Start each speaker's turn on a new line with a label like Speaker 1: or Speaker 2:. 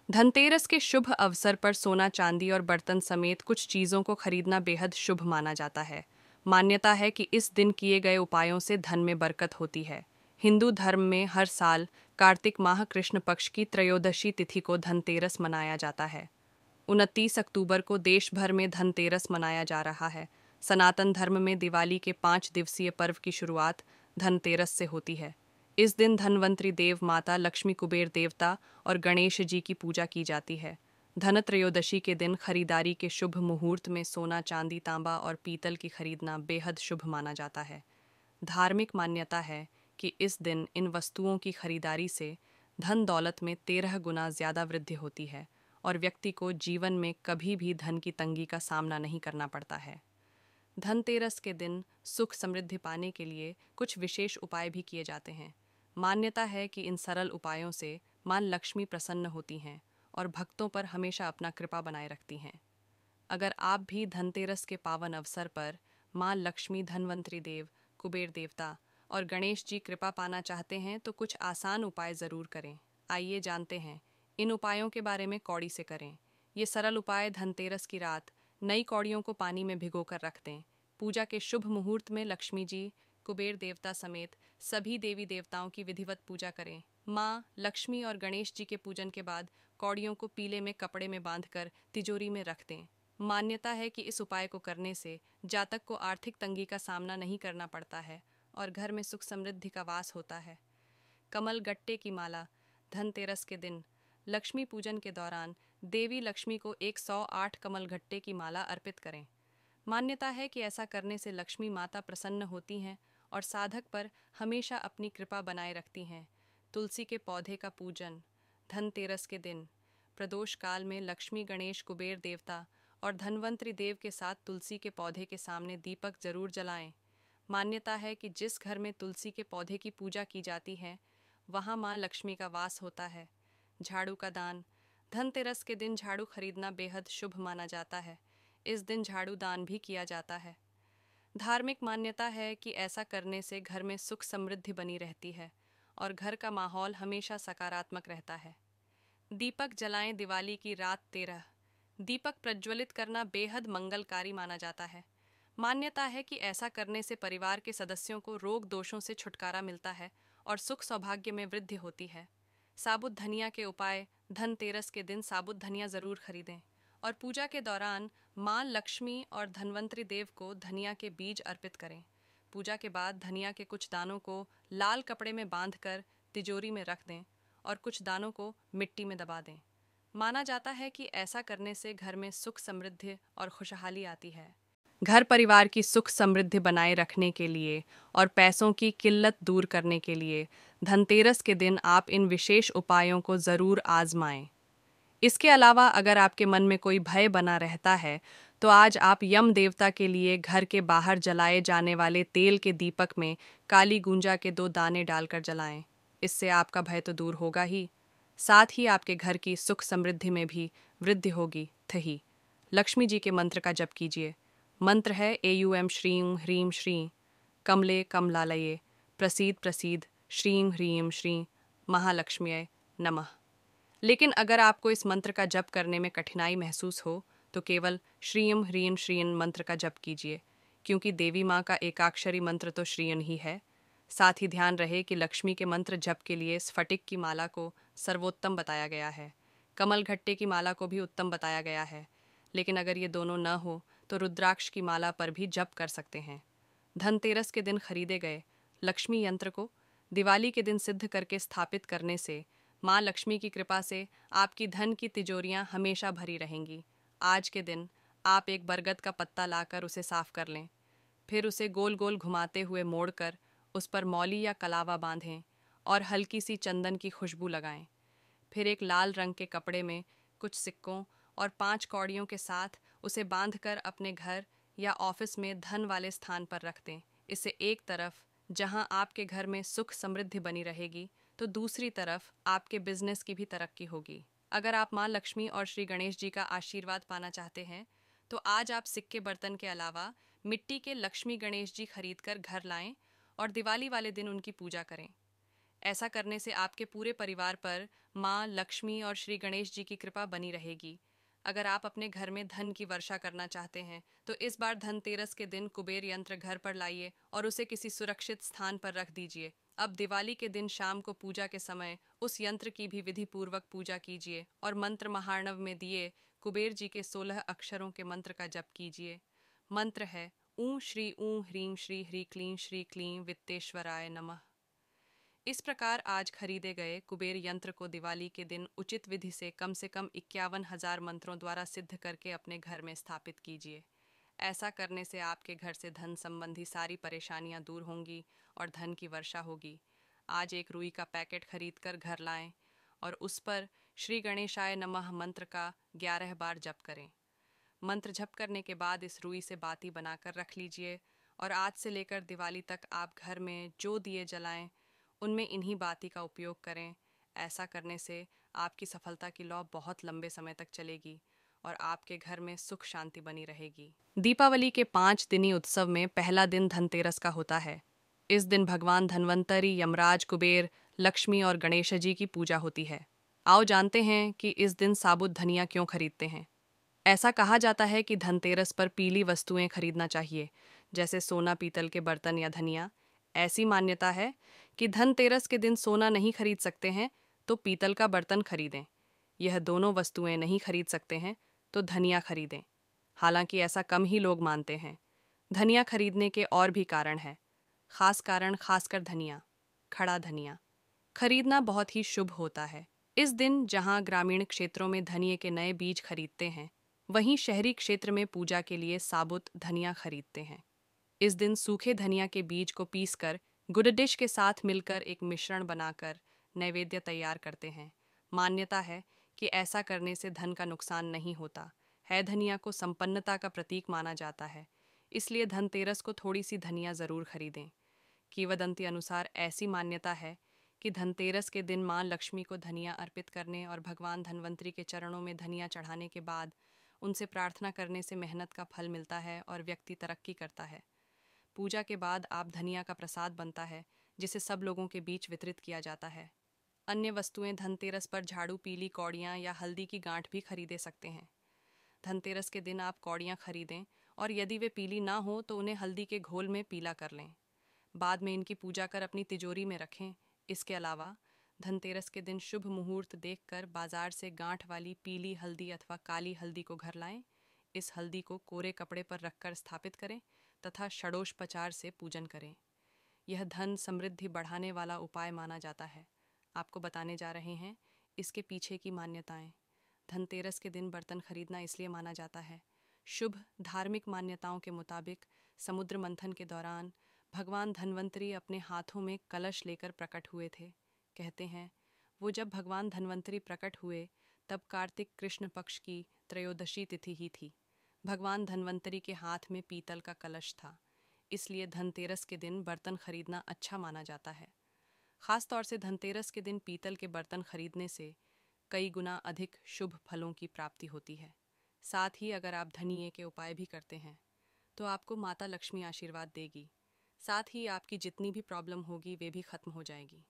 Speaker 1: धनतेरस के शुभ अवसर पर सोना चांदी और बर्तन समेत कुछ चीज़ों को खरीदना बेहद शुभ माना जाता है। मान्यता है कि इस दिन किए गए उपायों से धन में बरकत होती है। हिंदू धर्म में हर साल कार्तिक माह कृष्ण पक्ष की त्रयोदशी तिथि को धनतेरस मनाया जाता है। 29 अक्टूबर को देश भर में धनतेरस मनाया जा रहा है। सनातन धर्म में दिवाली के 5 दिवसीय पर्व की शुरुआत धनतेरस से होती है। इस दिन धनवंतरी देव, माता लक्ष्मी, कुबेर देवता और गणेश जी की पूजा की जाती है। धनत्रयोदशी के दिन खरीदारी के शुभ मुहूर्त में सोना, चांदी, तांबा और पीतल की खरीदना बेहद शुभ माना जाता है। धार्मिक मान्यता है कि इस दिन इन वस्तुओं की खरीदारी से धन दौलत में 13 गुना ज्यादा वृद्धि होती है और व्यक्ति को जीवन में कभी भी धन की तंगी का सामना नहीं करना पड़ता है। धनतेरस के दिन सुख समृद्धि पाने के लिए कुछ विशेष उपाय भी किए जाते हैं। मान्यता है कि इन सरल उपायों से मां लक्ष्मी प्रसन्न होती हैं और भक्तों पर हमेशा अपना कृपा बनाए रखती हैं। अगर आप भी धनतेरस के पावन अवसर पर मां लक्ष्मी, धनवंतरी देव, कुबेर देवता और गणेश जी कृपा पाना चाहते हैं तो कुछ आसान उपाय ज़रूर करें। आइए जानते हैं इन उपायों के बारे में। कौड़ी से करें। ये सरल उपाय धनतेरस की रात नई कौड़ियों को पानी में भिगोकर रख दें। पूजा के शुभ मुहूर्त में लक्ष्मी जी, कुबेर देवता समेत सभी देवी देवताओं की विधिवत पूजा करें। माँ लक्ष्मी और गणेश जी के पूजन के बाद कौड़ियों को पीले में कपड़े में बांधकर तिजोरी में रख दें। मान्यता है कि इस उपाय को करने से जातक को आर्थिक तंगी का सामना नहीं करना पड़ता है और घर में सुख समृद्धि का वास होता है। कमल गट्टे की माला। धनतेरस के दिन लक्ष्मी पूजन के दौरान देवी लक्ष्मी को 108 कमल गट्टे की माला अर्पित करें। मान्यता है कि ऐसा करने से लक्ष्मी माता प्रसन्न होती हैं और साधक पर हमेशा अपनी कृपा बनाए रखती हैं। तुलसी के पौधे का पूजन। धनतेरस के दिन प्रदोष काल में लक्ष्मी, गणेश, कुबेर देवता और धनवंतरी देव के साथ तुलसी के पौधे के सामने दीपक जरूर जलाएं। मान्यता है कि जिस घर में तुलसी के पौधे की पूजा की जाती है वहाँ माँ लक्ष्मी का वास होता है। झाड़ू का दान। धनतेरस के दिन झाड़ू खरीदना बेहद शुभ माना जाता है। इस दिन झाड़ू दान भी किया जाता है। धार्मिक मान्यता है कि ऐसा करने से घर में सुख समृद्धि बनी रहती है और घर का माहौल हमेशा सकारात्मक रहता है। दीपक जलाएं। दिवाली की रात 13 दीपक प्रज्वलित करना बेहद मंगलकारी माना जाता है। मान्यता है कि ऐसा करने से परिवार के सदस्यों को रोग दोषों से छुटकारा मिलता है और सुख सौभाग्य में वृद्धि होती है। साबुत धनिया के उपाय। धनतेरस के दिन साबुत धनिया जरूर खरीदें और पूजा के दौरान मां लक्ष्मी और धनवंतरी देव को धनिया के बीज अर्पित करें। पूजा के बाद धनिया के कुछ दानों को लाल कपड़े में बांधकर तिजोरी में रख दें और कुछ दानों को मिट्टी में दबा दें। माना जाता है कि ऐसा करने से घर में सुख समृद्धि और खुशहाली आती है। घर परिवार की सुख समृद्धि बनाए रखने के लिए और पैसों की किल्लत दूर करने के लिए धनतेरस के दिन आप इन विशेष उपायों को ज़रूर आजमाएं। इसके अलावा अगर आपके मन में कोई भय बना रहता है तो आज आप यम देवता के लिए घर के बाहर जलाए जाने वाले तेल के दीपक में काली गुंजा के 2 दाने डालकर जलाएं। इससे आपका भय तो दूर होगा ही, साथ ही आपके घर की सुख समृद्धि में भी वृद्धि होगी। थही लक्ष्मी जी के मंत्र का जप कीजिए। मंत्र है एयूएम श्रीं ह्रीं श्रीं कमले कमलालये प्रसीद प्रसीद श्रीं ह्रीं श्रीं महालक्ष्म्यै नमः। लेकिन अगर आपको इस मंत्र का जप करने में कठिनाई महसूस हो तो केवल श्रीं ह्रीं श्रीं मंत्र का जप कीजिए, क्योंकि देवी माँ का एकाक्षरी मंत्र तो श्रीं ही है। साथ ही ध्यान रहे कि लक्ष्मी के मंत्र जप के लिए स्फटिक की माला को सर्वोत्तम बताया गया है। कमल घट्टे की माला को भी उत्तम बताया गया है, लेकिन अगर ये दोनों न हो तो रुद्राक्ष की माला पर भी जप कर सकते हैं। धनतेरस के दिन खरीदे गए लक्ष्मी यंत्र को दिवाली के दिन सिद्ध करके स्थापित करने से माँ लक्ष्मी की कृपा से आपकी धन की तिजोरियाँ हमेशा भरी रहेंगी। आज के दिन आप एक बरगद का पत्ता लाकर उसे साफ कर लें, फिर उसे गोल गोल घुमाते हुए मोड़कर उस पर मौली या कलावा बांधें और हल्की सी चंदन की खुशबू लगाएं। फिर एक लाल रंग के कपड़े में कुछ सिक्कों और 5 कौड़ियों के साथ उसे बांधकर अपने घर या ऑफिस में धन वाले स्थान पर रख दें। इससे एक तरफ जहां आपके घर में सुख समृद्धि बनी रहेगी तो दूसरी तरफ आपके बिजनेस की भी तरक्की होगी। अगर आप माँ लक्ष्मी और श्री गणेश जी का आशीर्वाद पाना चाहते हैं तो आज आप सिक्के बर्तन के अलावा मिट्टी के लक्ष्मी गणेश जी खरीद कर घर लाएं और दिवाली वाले दिन उनकी पूजा करें। ऐसा करने से आपके पूरे परिवार पर माँ लक्ष्मी और श्री गणेश जी की कृपा बनी रहेगी। अगर आप अपने घर में धन की वर्षा करना चाहते हैं तो इस बार धनतेरस के दिन कुबेर यंत्र घर पर लाइए और उसे किसी सुरक्षित स्थान पर रख दीजिए। अब दिवाली के दिन शाम को पूजा के समय उस यंत्र की भी विधि पूर्वक पूजा कीजिए और मंत्र महार्णव में दिए कुबेर जी के 16 अक्षरों के मंत्र का जप कीजिए। मंत्र है ऊं श्री ऊं ह्रीं श्री ह्री क्लीं श्री क्लीं वित्तेश्वराय नमः। इस प्रकार आज खरीदे गए कुबेर यंत्र को दिवाली के दिन उचित विधि से कम 51,000 मंत्रों द्वारा सिद्ध करके अपने घर में स्थापित कीजिए। ऐसा करने से आपके घर से धन संबंधी सारी परेशानियां दूर होंगी और धन की वर्षा होगी। आज एक रुई का पैकेट खरीद कर घर लाएं और उस पर श्री गणेशाय नमः मंत्र का 11 बार जप करें। मंत्र जप करने के बाद इस रुई से बाती बनाकर रख लीजिए और आज से लेकर दिवाली तक आप घर में जो दिए जलाएं उनमें इन्हीं बाती का उपयोग करें। ऐसा करने से आपकी सफलता की लौ बहुत लंबे समय तक चलेगी और आपके घर में सुख शांति बनी रहेगी। दीपावली के 5 दिनी उत्सव में पहला दिन धनतेरस का होता है। इस दिन भगवान धन्वंतरी, यमराज, कुबेर, लक्ष्मी और गणेश जी की पूजा होती है। आओ जानते हैं कि इस दिन साबुत धनिया क्यों खरीदते हैं। ऐसा कहा जाता है कि धनतेरस पर पीली वस्तुएं खरीदना चाहिए, जैसे सोना, पीतल के बर्तन या धनिया। ऐसी मान्यता है कि धनतेरस के दिन सोना नहीं खरीद सकते हैं तो पीतल का बर्तन खरीदें। यह दोनों वस्तुएं नहीं खरीद सकते हैं तो धनिया खरीदें। हालांकि ऐसा कम ही लोग मानते हैं। धनिया खरीदने के और भी कारण हैं। खास कारण, खासकर धनिया, खड़ा धनिया खरीदना बहुत ही शुभ होता है। इस दिन जहां ग्रामीण क्षेत्रों में धनिये के नए बीज खरीदते हैं, वहीं शहरी क्षेत्र में पूजा के लिए साबुत धनिया खरीदते हैं। इस दिन सूखे धनिया के बीज को पीसकर गुड़ डिश के साथ मिलकर एक मिश्रण बनाकर नैवेद्य तैयार करते हैं। मान्यता है कि ऐसा करने से धन का नुकसान नहीं होता है। धनिया को संपन्नता का प्रतीक माना जाता है, इसलिए धनतेरस को थोड़ी सी धनिया जरूर खरीदें। किंवदंती अनुसार ऐसी मान्यता है कि धनतेरस के दिन मां लक्ष्मी को धनिया अर्पित करने और भगवान धन्वंतरी के चरणों में धनिया चढ़ाने के बाद उनसे प्रार्थना करने से मेहनत का फल मिलता है और व्यक्ति तरक्की करता है। पूजा के बाद आप धनिया का प्रसाद बनता है, जिसे सब लोगों के बीच वितरित किया जाता है। अन्य वस्तुएं धनतेरस पर झाड़ू, पीली कौड़ियाँ या हल्दी की गांठ भी खरीदे सकते हैं। धनतेरस के दिन आप कौड़ियाँ खरीदें और यदि वे पीली ना हो तो उन्हें हल्दी के घोल में पीला कर लें। बाद में इनकी पूजा कर अपनी तिजोरी में रखें। इसके अलावा धनतेरस के दिन शुभ मुहूर्त देखकर बाजार से गांठ वाली पीली हल्दी अथवा काली हल्दी को घर लाएं। इस हल्दी को कोरे कपड़े पर रखकर स्थापित करें तथा षडोषपचार से पूजन करें। यह धन समृद्धि बढ़ाने वाला उपाय माना जाता है। आपको बताने जा रहे हैं इसके पीछे की मान्यताएं। धनतेरस के दिन बर्तन खरीदना इसलिए माना जाता है। शुभ धार्मिक मान्यताओं के मुताबिक समुद्र मंथन के दौरान भगवान धन्वंतरी अपने हाथों में कलश लेकर प्रकट हुए थे। कहते हैं वो जब भगवान धन्वंतरी प्रकट हुए तब कार्तिक कृष्ण पक्ष की त्रयोदशी तिथि ही थी। भगवान धन्वंतरी के हाथ में पीतल का कलश था, इसलिए धनतेरस के दिन बर्तन खरीदना अच्छा माना जाता है। खास तौर से धनतेरस के दिन पीतल के बर्तन खरीदने से कई गुना अधिक शुभ फलों की प्राप्ति होती है। साथ ही अगर आप धनिये के उपाय भी करते हैं तो आपको माता लक्ष्मी आशीर्वाद देगी। साथ ही आपकी जितनी भी प्रॉब्लम होगी वे भी खत्म हो जाएगी।